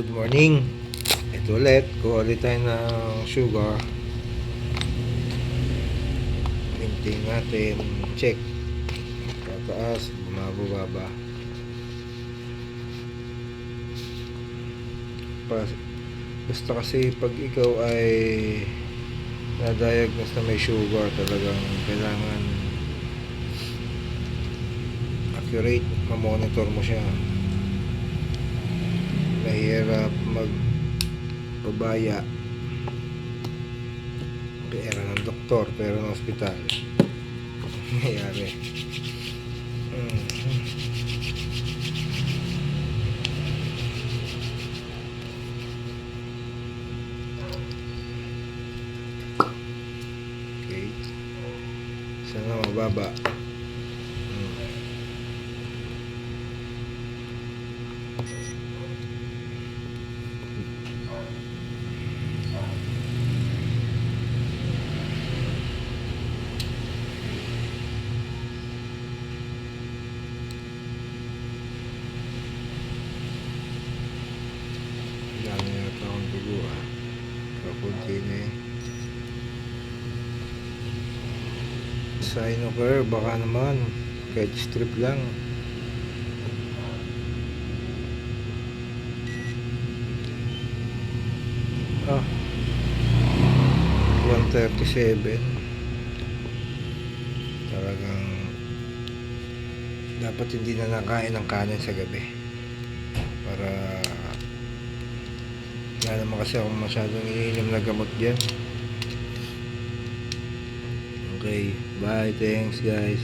Good morning. Ito ulit. Kuha ulit tayo ng sugar. Maintain natin. Check. Tataas. Bumababa. Basta kasi pag ikaw ay na-diagnose na may sugar, talagang kailangan accurate. Ma-monitor mo siya. Mahirap magpabaya pera ng doktor, pera ng ospital. Nangyayari. Okay, sana mababa. Dami yata akong dugo kapunti na Sinoker, baka naman kahit strip lang. Ah, 137. Talagang dapat hindi na nakain ng kanin sa gabi para wala naman kasi akong masyadong iniinom na gamot dyan. Okay, bye, thanks guys.